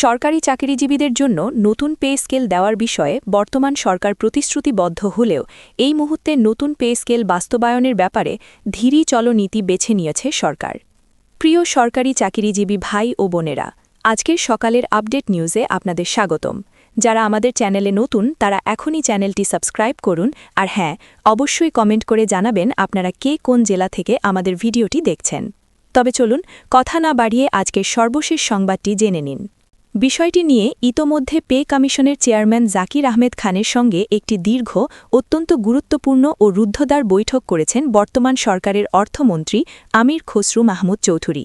সরকারি চাকরিজীবীদের জন্য নতুন পে স্কেল দেওয়ার বিষয়ে বর্তমান সরকার প্রতিশ্রুতিবদ্ধ হলেও এই মুহূর্তে নতুন পে স্কেল বাস্তবায়নের ব্যাপারে ধীরই চলো নীতি বেছে নিয়েছে সরকার। প্রিয় সরকারি চাকরিজীবী ভাই ও বোনেরা, আজকের সকালের আপডেট নিউজে আপনাদের স্বাগতম। যারা আমাদের চ্যানেলে নতুন তারা এখনই চ্যানেলটি সাবস্ক্রাইব করুন, আর হ্যাঁ, অবশ্যই কমেন্ট করে জানাবেন আপনারা কে কোন জেলা থেকে আমাদের ভিডিওটি দেখছেন। তবে চলুন কথা না বাড়িয়ে আজকের সর্বশেষ সংবাদটি জেনে নিন। বিষয়টি নিয়ে ইতোমধ্যে পে কমিশনের চেয়ারম্যান জাকির আহমেদ খানের সঙ্গে একটি দীর্ঘ, অত্যন্ত গুরুত্বপূর্ণ ও রুদ্ধদ্বার বৈঠক করেছেন বর্তমান সরকারের অর্থমন্ত্রী আমির খসরু মাহমুদ চৌধুরী।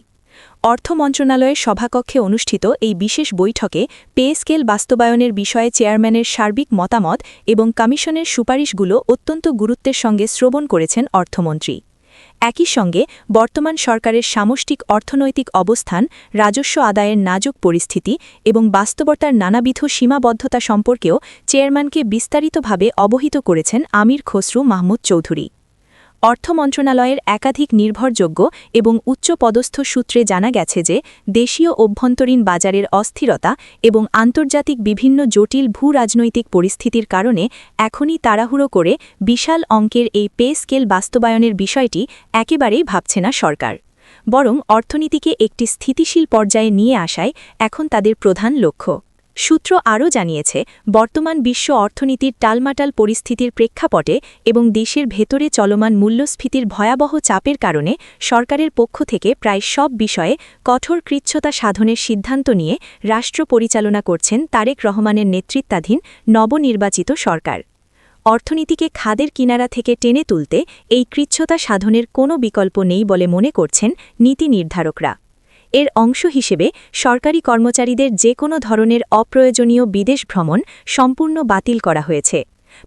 অর্থ মন্ত্রণালয়ের সভাকক্ষে অনুষ্ঠিত এই বিশেষ বৈঠকে পে স্কেল বাস্তবায়নের বিষয়ে চেয়ারম্যানের সার্বিক মতামত এবং কমিশনের সুপারিশগুলো অত্যন্ত গুরুত্বের সঙ্গে শ্রবণ করেছেন অর্থমন্ত্রী। একই সঙ্গে বর্তমান সরকারের সামষ্টিক অর্থনৈতিক অবস্থান, রাজস্ব আদায়ের নাজুক পরিস্থিতি এবং বাস্তবতার নানাবিধ সীমাবদ্ধতা সম্পর্কেও চেয়ারম্যানকে বিস্তারিতভাবে অবহিত করেছেন আমির খসরু মাহমুদ চৌধুরী। অর্থ মন্ত্রণালয়ের একাধিক নির্ভরযোগ্য এবং উচ্চপদস্থ সূত্রে জানা গেছে যে দেশীয় অভ্যন্তরীণ বাজারের অস্থিরতা এবং আন্তর্জাতিক বিভিন্ন জটিল ভূ-রাজনৈতিক পরিস্থিতির কারণে এখনই তাড়াহুড়ো করে বিশাল অঙ্কের এই পে স্কেল বাস্তবায়নের বিষয়টি একেবারেই ভাবছে না সরকার, বরং অর্থনীতিকে একটি স্থিতিশীল পর্যায়ে নিয়ে আসাই এখন তাদের প্রধান লক্ষ্য। সূত্র আরও জানিয়েছে, বর্তমান বিশ্ব অর্থনীতির টালমাটাল পরিস্থিতির প্রেক্ষাপটে এবং দেশের ভেতরে চলমান মূল্যস্ফীতির ভয়াবহ চাপের কারণে সরকারের পক্ষ থেকে প্রায় সব বিষয়ে কঠোর কৃচ্ছতা সাধনের সিদ্ধান্ত নিয়ে রাষ্ট্র পরিচালনা করছেন তারেক রহমানের নেতৃত্বাধীন নবনির্বাচিত সরকার। অর্থনীতিকে খাদের কিনারা থেকে টেনে তুলতে এই কৃচ্ছতা সাধনের কোনো বিকল্প নেই বলে মনে করছেন নীতি নির্ধারকরা। এর অংশ হিসেবে সরকারি কর্মচারীদের যে কোনো ধরনের অপ্রয়োজনীয় বিদেশ ভ্রমণ সম্পূর্ণ বাতিল করা হয়েছে।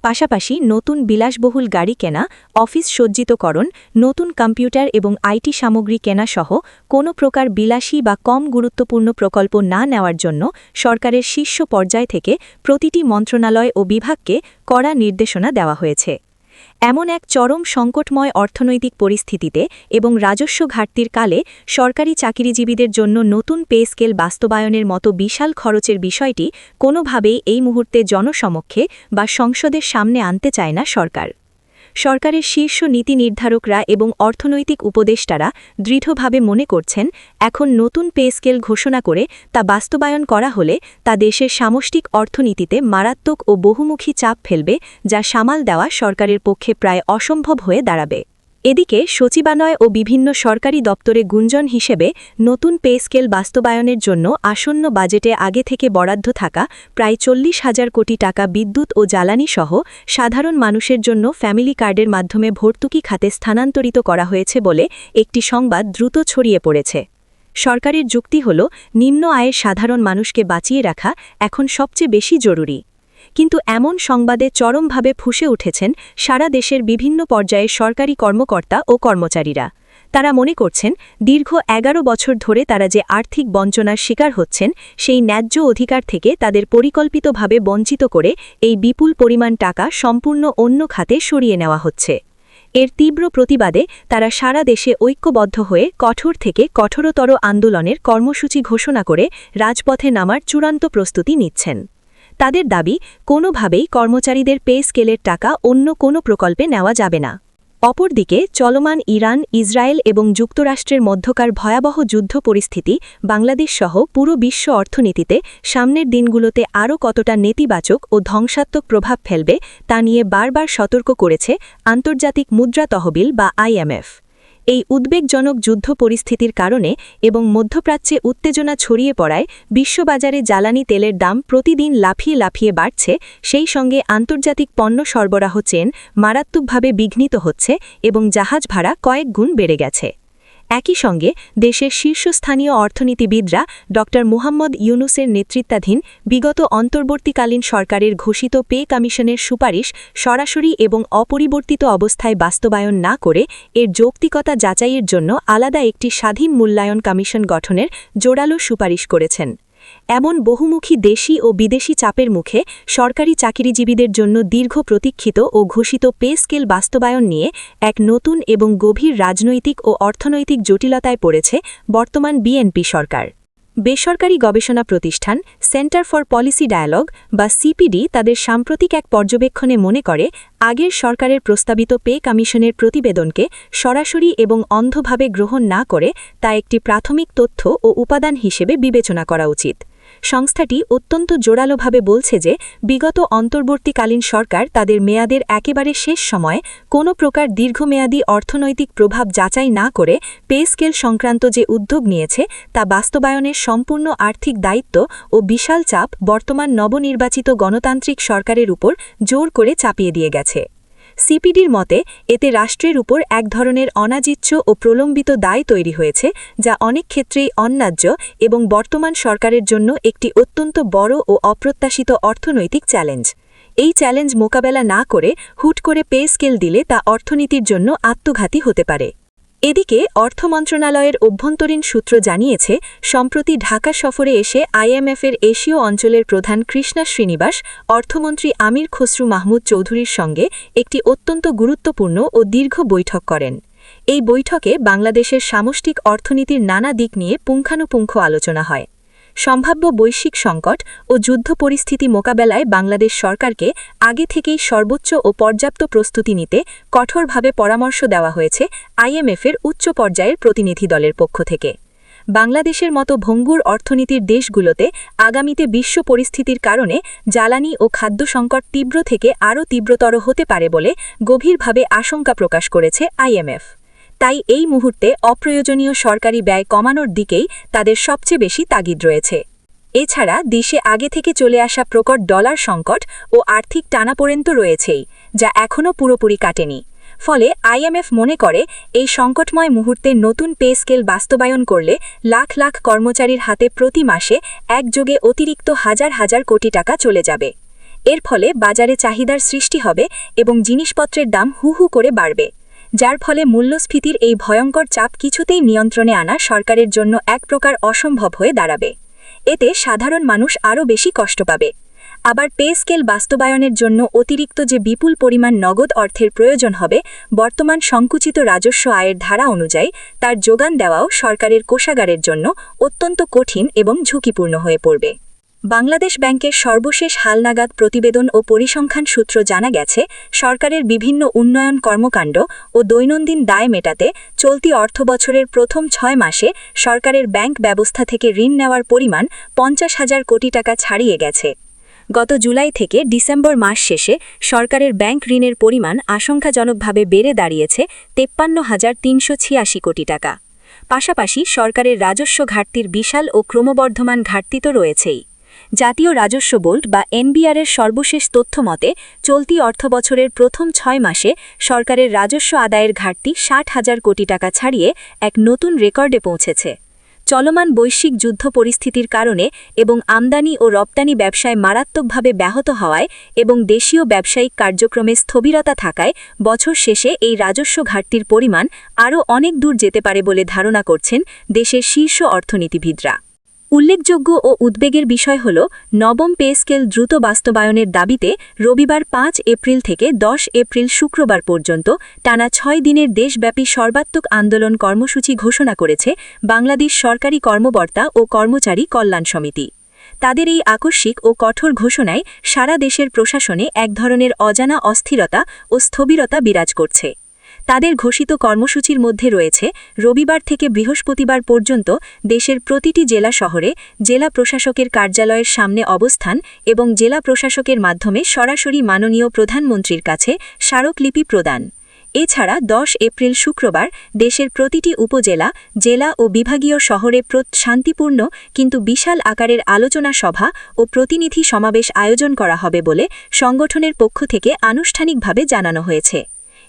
পাশাপাশি নতুন বিলাসবহুল গাড়ি কেনা, অফিস সজ্জিতকরণ, নতুন কম্পিউটার এবং আইটি সামগ্রী কেনা সহ কোনো প্রকার বিলাসী বা কম গুরুত্বপূর্ণ প্রকল্প না নেওয়ার জন্য সরকারের শীর্ষ পর্যায় থেকে প্রতিটি মন্ত্রণালয় ও বিভাগকে কড়া নির্দেশনা দেওয়া হয়েছে। এমন এক চরম সংকটময় অর্থনৈতিক পরিস্থিতিতে এবং রাজস্ব ঘাটতির কালে সরকারি চাকরিজীবীদের জন্য নতুন পে স্কেল বাস্তবায়নের মতো বিশাল খরচের বিষয়টি কোনোভাবেই এই মুহূর্তে জনসমক্ষে বা সংসদের সামনে আনতে চায় না সরকার। সরকারের শীর্ষ নীতি নির্ধারকরা এবং অর্থনৈতিক উপদেষ্টারা দৃঢ়ভাবে মনে করছেন, এখন নতুন পে স্কেল ঘোষণা করে তা বাস্তবায়ন করা হলে তা দেশের সামষ্টিক অর্থনীতিতে মারাত্মক ও বহুমুখী চাপ ফেলবে, যা সামাল দেওয়া সরকারের পক্ষে প্রায় অসম্ভব হয়ে দাঁড়াবে। এদিকে সচিবালয় ও বিভিন্ন সরকারি দপ্তরে গুঞ্জন হিসেবে নতুন পে স্কেল বাস্তবায়নের জন্য আসন্ন বাজেটে আগে থেকে বরাদ্দ থাকা প্রায় 40,000 কোটি টাকা বিদ্যুৎ ও জ্বালানি সহ সাধারণ মানুষের জন্য ফ্যামিলি কার্ডের মাধ্যমে ভর্তুকি খাতে স্থানান্তরিত করা হয়েছে বলে একটি সংবাদ দ্রুত ছড়িয়ে পড়েছে। সরকারের যুক্তি হল, নিম্ন আয়ের সাধারণ মানুষকে বাঁচিয়ে রাখা এখন সবচেয়ে বেশি জরুরি। কিন্তু এমন সংবাদে চরমভাবে ফুঁসে উঠেছেন সারা দেশের বিভিন্ন পর্যায়ের সরকারি কর্মকর্তা ও কর্মচারীরা। তারা মনে করছেন, দীর্ঘ 11 বছর ধরে তারা যে আর্থিক বঞ্চনার শিকার হচ্ছেন, সেই ন্যায্য অধিকার থেকে তাদের পরিকল্পিতভাবে বঞ্চিত করে এই বিপুল পরিমাণ টাকা সম্পূর্ণ অন্য খাতে সরিয়ে নেওয়া হচ্ছে। এর তীব্র প্রতিবাদে তারা সারা দেশে ঐক্যবদ্ধ হয়ে কঠোর থেকে কঠোরতর আন্দোলনের কর্মসূচি ঘোষণা করে রাজপথে নামার চূড়ান্ত প্রস্তুতি নিচ্ছেন। তাদের দাবি, কোনোভাবেই কর্মচারীদের পে স্কেলের টাকা অন্য কোনো প্রকল্পে নেওয়া যাবে না। অপরদিকে চলমান ইরান, ইসরায়েল এবং যুক্তরাষ্ট্রের মধ্যকার ভয়াবহ যুদ্ধ পরিস্থিতি বাংলাদেশ সহ পুরো বিশ্ব অর্থনীতিতে সামনের দিনগুলোতে আরও কতটা নেতিবাচক ও ধ্বংসাত্মক প্রভাব ফেলবে তা নিয়ে বারবার সতর্ক করেছে আন্তর্জাতিক মুদ্রা তহবিল বা IMF। এই উদ্বেগজনক যুদ্ধ পরিস্থিতির কারণে এবং মধ্যপ্রাচ্যে উত্তেজনা ছড়িয়ে পড়ায় বিশ্ববাজারে জ্বালানি তেলের দাম প্রতিদিন লাফিয়ে লাফিয়ে বাড়ছে, সেই সঙ্গে আন্তর্জাতিক পণ্য সরবরাহ চেন মারাত্মকভাবে বিঘ্নিত হচ্ছে এবং জাহাজ ভাড়া কয়েক গুণ বেড়ে গেছে। একই সঙ্গে দেশের শীর্ষস্থানীয় অর্থনীতিবিদরা ড. মুহাম্মদ ইউনুসের নেতৃত্বাধীন বিগত অন্তর্বর্তীকালীন সরকারের ঘোষিত পে কমিশনের সুপারিশ সরাসরি এবং অপরিবর্তিত অবস্থায় বাস্তবায়ন না করে এর যৌক্তিকতা যাচাইয়ের জন্য আলাদা একটি স্বাধীন মূল্যায়ন কমিশন গঠনের জোরালো সুপারিশ করেছেন। এমন বহুমুখী দেশি ও বিদেশি চাপের মুখে সরকারি চাকরিজীবীদের জন্য দীর্ঘ প্রতীক্ষিত ও ঘোষিত পে স্কেল বাস্তবায়ন নিয়ে এক নতুন এবং গভীর রাজনৈতিক ও অর্থনৈতিক জটিলতায় পড়েছে বর্তমান বিএনপি সরকার। বেসরকারি গবেষণা প্রতিষ্ঠান সেন্টার ফর পলিসি ডায়ালগ বা সিপিডি তাদের সাম্প্রতিক এক পর্যবেক্ষণে মনে করে আগের সরকারের প্রস্তাবিত পে কমিশনের প্রতিবেদনকে সরাসরি এবং অন্ধভাবে গ্রহণ না করে তা একটি প্রাথমিক তথ্য ও উপাদান হিসেবে বিবেচনা করা উচিত। সংস্থাটি অত্যন্ত জোরালোভাবে বলছে যে বিগত অন্তর্বর্তীকালীন সরকার তাদের মেয়াদের একেবারে শেষ সময়ে কোনো প্রকার দীর্ঘমেয়াদী অর্থনৈতিক প্রভাব যাচাই না করে পে স্কেল সংক্রান্ত যে উদ্যোগ নিয়েছে তা বাস্তবায়নের সম্পূর্ণ আর্থিক দায়িত্ব ও বিশাল চাপ বর্তমান নবনির্বাচিত গণতান্ত্রিক সরকারের উপর জোর করে চাপিয়ে দিয়ে গেছে। সিপিডির মতে এতে রাষ্ট্রের উপর এক ধরনের অনাজিচ্য ও প্রলম্বিত দায় তৈরি হয়েছে যা অনেক ক্ষেত্রেই অন্যায্য এবং বর্তমান সরকারের জন্য একটি অত্যন্ত বড় ও অপ্রত্যাশিত অর্থনৈতিক চ্যালেঞ্জ। এই চ্যালেঞ্জ মোকাবেলা না করে হুট করে পে স্কেল দিলে তা অর্থনীতির জন্য আত্মঘাতী হতে পারে। এদিকে অর্থ মন্ত্রণালয়ের অভ্যন্তরীণ সূত্র জানিয়েছে, সম্প্রতি ঢাকা সফরে এসে আইএমএফের এশীয় অঞ্চলের প্রধান কৃষ্ণা শ্রীনিবাস অর্থমন্ত্রী আমির খসরু মাহমুদ চৌধুরীর সঙ্গে একটি অত্যন্ত গুরুত্বপূর্ণ ও দীর্ঘ বৈঠক করেন। এই বৈঠকে বাংলাদেশের সামষ্টিক অর্থনীতির নানা দিক নিয়ে পুঙ্খানুপুঙ্খ আলোচনা হয়। সম্ভাব্য বৈশ্বিক সংকট ও যুদ্ধ পরিস্থিতি মোকাবেলায় বাংলাদেশ সরকারকে আগে থেকেই সর্বোচ্চ ও পর্যাপ্ত প্রস্তুতি নিতে কঠোরভাবে পরামর্শ দেওয়া হয়েছে আইএমএফের উচ্চ পর্যায়ের প্রতিনিধি দলের পক্ষ থেকে। বাংলাদেশের মতো ভঙ্গুর অর্থনীতির দেশগুলোতে আগামীতে বিশ্ব পরিস্থিতির কারণে জ্বালানি ও খাদ্য সংকট তীব্র থেকে আরও তীব্রতর হতে পারে বলে গভীরভাবে আশঙ্কা প্রকাশ করেছে আইএমএফ। তাই এই মুহূর্তে অপ্রয়োজনীয় সরকারি ব্যয় কমানোর দিকেই তাদের সবচেয়ে বেশি তাগিদ রয়েছে। এছাড়া দেশে আগে থেকে চলে আসা প্রকট ডলার সংকট ও আর্থিক টানাপোড়েন তো রয়েছেই, যা এখনও পুরোপুরি কাটেনি। ফলে আইএমএফ মনে করে এই সংকটময় মুহূর্তে নতুন পে স্কেল বাস্তবায়ন করলে লাখ লাখ কর্মচারীর হাতে প্রতি মাসে একযোগে অতিরিক্ত হাজার হাজার কোটি টাকা চলে যাবে। এর ফলে বাজারে চাহিদার সৃষ্টি হবে এবং জিনিসপত্রের দাম হু হু করে বাড়বে, যার ফলে মূল্যস্ফীতির এই ভয়ঙ্কর চাপ কিছুতেই নিয়ন্ত্রণে আনা সরকারের জন্য এক প্রকার অসম্ভব হয়ে দাঁড়াবে। এতে সাধারণ মানুষ আরও বেশি কষ্ট পাবে। আবার পে স্কেল বাস্তবায়নের জন্য অতিরিক্ত যে বিপুল পরিমাণ নগদ অর্থের প্রয়োজন হবে, বর্তমান সংকুচিত রাজস্ব আয়ের ধারা অনুযায়ী তার যোগান দেওয়াও সরকারের কোষাগারের জন্য অত্যন্ত কঠিন এবং ঝুঁকিপূর্ণ হয়ে পড়বে। বাংলাদেশ ব্যাংকের সর্বশেষ হালনাগাদ প্রতিবেদন ও পরিসংখ্যান সূত্র জানা গেছে, সরকারের বিভিন্ন উন্নয়ন কর্মকাণ্ড ও দৈনন্দিন দায় মেটাতে চলতি অর্থবছরের প্রথম 6 মাসে সরকারের ব্যাংক ব্যবস্থা থেকে ঋণ নেওয়ার পরিমাণ 50,000 কোটি টাকা ছাড়িয়ে গেছে। গত জুলাই থেকে ডিসেম্বর মাস শেষে সরকারের ব্যাংক ঋণের পরিমাণ আশঙ্কাজনকভাবে বেড়ে দাঁড়িয়েছে 53,386 কোটি টাকা। পাশাপাশি সরকারের রাজস্ব ঘাটতির বিশাল ও ক্রমবর্ধমান ঘাটতি তো রয়েছেই। জাতীয় রাজস্ব বোর্ড বা এনবিআরের সর্বশেষ তথ্য মতে চলতি অর্থবছরের প্রথম 6 মাসে সরকারের রাজস্ব আদায়ের ঘাটতি 60,000 কোটি টাকা ছাড়িয়ে এক নতুন রেকর্ডে পৌঁছেছে। চলমান বৈশ্বিক যুদ্ধ পরিস্থিতির কারণে এবং আমদানি ও রপ্তানি ব্যবসায় মারাত্মকভাবে ব্যাহত হওয়ায় এবং দেশীয় ব্যবসায়িক কার্যক্রমে স্থবিরতা থাকায় বছর শেষে এই রাজস্ব ঘাটতির পরিমাণ আরও অনেক দূর যেতে পারে বলে ধারণা করছেন দেশের শীর্ষ অর্থনীতিবিদরা। উল্লেখযোগ্য ও উদ্বেগের বিষয় হল, নবম পে স্কেল দ্রুত বাস্তবায়নের দাবিতে রবিবার 5 এপ্রিল থেকে 10 এপ্রিল শুক্রবার পর্যন্ত টানা 6 দিনের দেশব্যাপী সর্বাত্মক আন্দোলন কর্মসূচি ঘোষণা করেছে বাংলাদেশ সরকারি কর্মকর্তা ও কর্মচারী কল্যাণ সমিতি। তাদের এই আকস্মিক ও কঠোর ঘোষণায় সারা দেশের প্রশাসনে এক ধরনের অজানা অস্থিরতা ও স্থবিরতা বিরাজ করছে। তাদের ঘোষিত কর্মসূচির মধ্যে রয়েছে রবিবার থেকে বৃহস্পতিবার পর্যন্ত দেশের প্রতিটি জেলা শহরে জেলা প্রশাসকের কার্যালয়ের সামনে অবস্থান এবং জেলা প্রশাসকের মাধ্যমে সরাসরি মাননীয় প্রধানমন্ত্রীর কাছে স্মারকলিপি প্রদান। এছাড়া 10 এপ্রিল শুক্রবার দেশের প্রতিটি উপজেলা, জেলা ও বিভাগীয় শহরে শান্তিপূর্ণ কিন্তু বিশাল আকারের আলোচনা সভা ও প্রতিনিধি সমাবেশ আয়োজন করা হবে বলে সংগঠনের পক্ষ থেকে আনুষ্ঠানিকভাবে জানানো হয়েছে।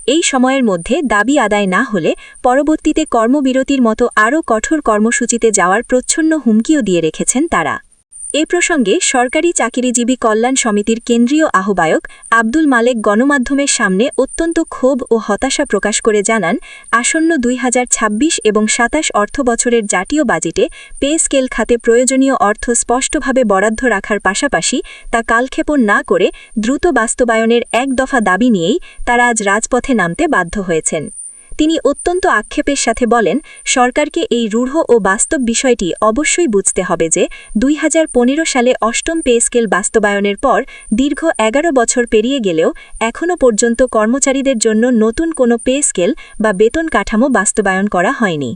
এই সময়ের মধ্যে দাবি আদায় না হলে পরবর্তীতে কর্মবিরতির মতো আরও কঠোর কর্মসূচিতে যাওয়ার প্রচ্ছন্ন হুমকিও দিয়ে রেখেছেন তারা। এ প্রসঙ্গে সরকারি চাকরিজীবী কল্যাণ সমিতির কেন্দ্রীয় আহ্বায়ক আব্দুল মালেক গণমাধ্যমের সামনে অত্যন্ত ক্ষোভ ও হতাশা প্রকাশ করে জানান, আসন্ন 2026 এবং 27 অর্থবছরের জাতীয় বাজেটে পে স্কেল খাতে প্রয়োজনীয় অর্থ স্পষ্টভাবে বরাদ্দ রাখার পাশাপাশি তা কালক্ষেপণ না করে দ্রুত বাস্তবায়নের এক দফা দাবি নিয়েই তারা আজ রাজপথে নামতে বাধ্য হয়েছেন। তিনি অত্যন্ত আক্ষেপের সাথে বলেন, সরকারকে এই রূঢ় ও বাস্তব বিষয়টি অবশ্যই বুঝতে হবে যে 2015 সালে অষ্টম পে স্কেল বাস্তবায়নের পর দীর্ঘ 11 বছর পেরিয়ে গেলেও এখনও পর্যন্ত কর্মচারীদের জন্য নতুন কোনো পে স্কেল বা বেতন কাঠামো বাস্তবায়ন করা হয়নি।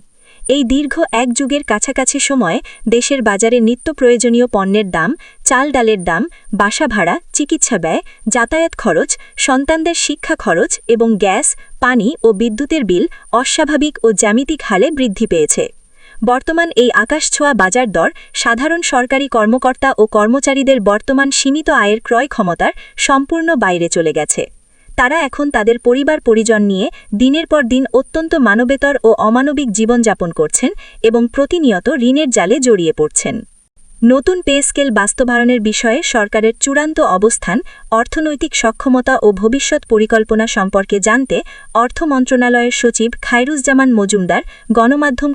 এই দীর্ঘ এক যুগের কাছাকাছি সময়ে দেশের বাজারে নিত্য প্রয়োজনীয় পণ্যের দাম, চাল ডালের দাম, বাসা ভাড়া, চিকিৎসা ব্যয়, যাতায়াত খরচ, সন্তানদের শিক্ষা খরচ এবং গ্যাস, পানি ও বিদ্যুতের বিল অস্বাভাবিক ও জ্যামিতিক হারে বৃদ্ধি পেয়েছে। বর্তমান এই আকাশছোঁয়া বাজার দর সাধারণ সরকারি কর্মকর্তা ও কর্মচারীদের বর্তমান সীমিত আয়ের ক্রয় ক্ষমতার সম্পূর্ণ বাইরে চলে গেছে। তারা এখন তাদের পরিবার পরিজন নিয়ে দিনের পর দিন অত্যন্ত মানবেতর ও অমানবিক জীবনযাপন করছেন এবং প্রতিনিয়ত ঋণের জালে জড়িয়ে পড়ছেন। নতুন পে স্কেল বাস্তবায়নের বিষয়ে সরকারের চূড়ান্ত অবস্থান, অর্থনৈতিক সক্ষমতা ও ভবিষ্যৎ পরিকল্পনা সম্পর্কে জানতে অর্থ মন্ত্রণালয়ের সচিব খায়রুজ্জামান মজুমদার গণমাধ্যম